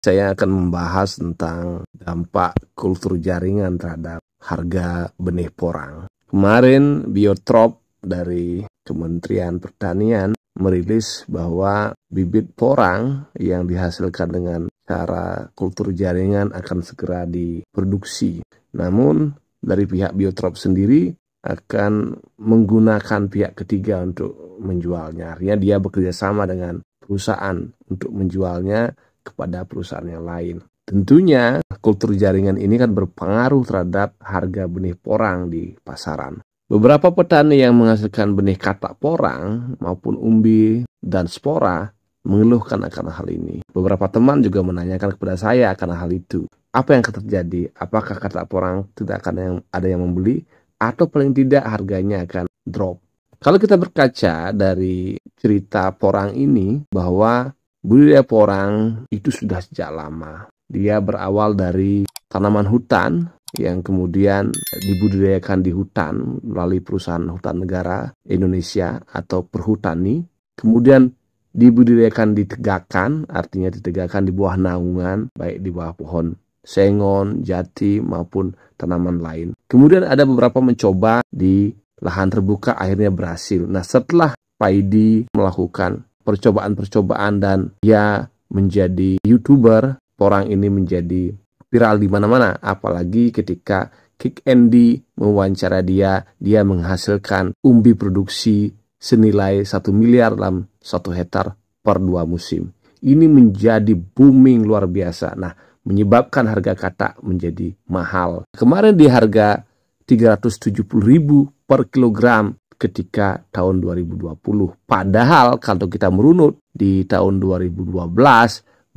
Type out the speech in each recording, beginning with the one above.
Saya akan membahas tentang dampak kultur jaringan terhadap harga benih porang. Kemarin Biotrop dari Kementerian Pertanian merilis bahwa bibit porang yang dihasilkan dengan cara kultur jaringan akan segera diproduksi. Namun dari pihak Biotrop sendiri akan menggunakan pihak ketiga untuk menjualnya. Artinya dia bekerja sama dengan perusahaan untuk menjualnya kepada perusahaan yang lain. Tentunya kultur jaringan ini kan berpengaruh terhadap harga benih porang di pasaran. Beberapa petani yang menghasilkan benih katak porang maupun umbi dan spora mengeluhkan akan hal ini. Beberapa teman juga menanyakan kepada saya akan hal itu. Apa yang akan terjadi? Apakah katak porang tidak akan ada yang membeli? Atau paling tidak harganya akan drop? Kalau kita berkaca dari cerita porang ini, bahwa budidaya porang itu sudah sejak lama. Dia berawal dari tanaman hutan yang kemudian dibudidayakan di hutan melalui perusahaan hutan negara Indonesia atau Perhutani. Kemudian dibudidayakan ditegakkan, artinya ditegakkan di bawah naungan, baik di bawah pohon sengon, jati maupun tanaman lain. Kemudian ada beberapa mencoba di lahan terbuka, akhirnya berhasil. Nah, setelah Paidi melakukan percobaan-percobaan dan dia menjadi YouTuber, porang ini menjadi viral di mana-mana. Apalagi ketika Kick Andy mewawancara dia menghasilkan umbi produksi senilai 1 miliar dalam 1 hektar per 2 musim. Ini menjadi booming luar biasa. Nah, menyebabkan harga katak menjadi mahal. Kemarin di harga 370.000 per kilogram ketika tahun 2020. Padahal kalau kita merunut di tahun 2012,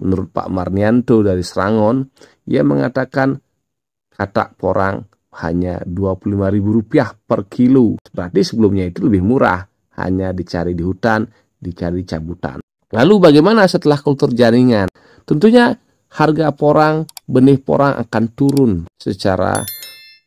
menurut Pak Marnianto dari Serangon, ia mengatakan katak porang hanya Rp25.000 per kilo. Berarti sebelumnya itu lebih murah, hanya dicari di hutan, dicari cabutan. Lalu bagaimana setelah kultur jaringan? Tentunya harga porang, benih porang akan turun secara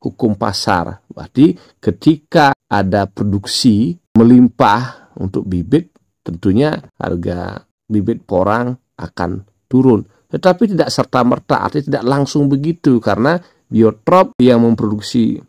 hukum pasar. Berarti ketika ada produksi melimpah untuk bibit, tentunya harga bibit porang akan turun. Tetapi tidak serta-merta, artinya tidak langsung begitu, karena Biotrop yang memproduksi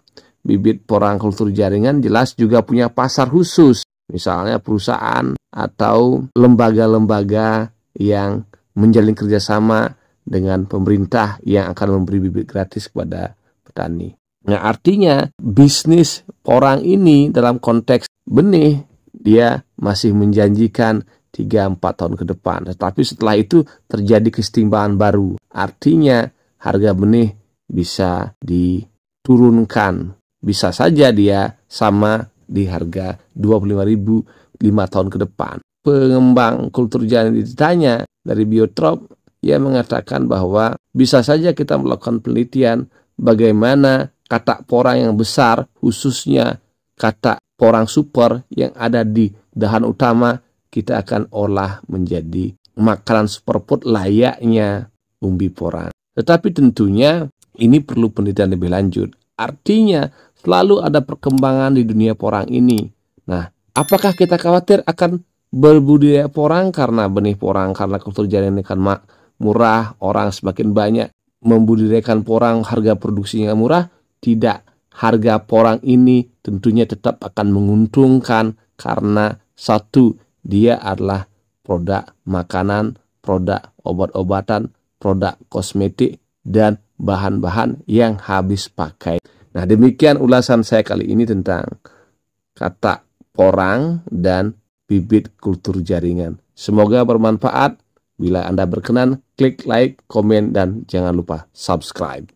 bibit porang kultur jaringan jelas juga punya pasar khusus. Misalnya perusahaan atau lembaga-lembaga yang menjalin kerjasama dengan pemerintah yang akan memberi bibit gratis kepada petani. Nah, artinya bisnis porang ini dalam konteks benih dia masih menjanjikan 3-4 tahun ke depan. Tetapi setelah itu terjadi kesetimbangan baru. Artinya harga benih bisa diturunkan. Bisa saja dia sama di harga 25.000 5 tahun ke depan. Pengembang kultur jaringan ditanya dari Biotrop, ia mengatakan bahwa bisa saja kita melakukan penelitian bagaimana katak porang yang besar, khususnya katak porang super yang ada di dahan utama, kita akan olah menjadi makanan superfood layaknya umbi porang. Tetapi tentunya ini perlu penelitian lebih lanjut. Artinya selalu ada perkembangan di dunia porang ini. Nah, apakah kita khawatir akan berbudidaya porang karena benih porang, karena kultur jaringan akan murah, orang semakin banyak membudidayakan porang, harga produksinya murah? Tidak. Harga porang ini tentunya tetap akan menguntungkan karena satu, dia adalah produk makanan, produk obat-obatan, produk kosmetik, dan bahan-bahan yang habis pakai. Nah, demikian ulasan saya kali ini tentang katak porang dan bibit kultur jaringan. Semoga bermanfaat. Bila Anda berkenan, klik like, komen, dan jangan lupa subscribe.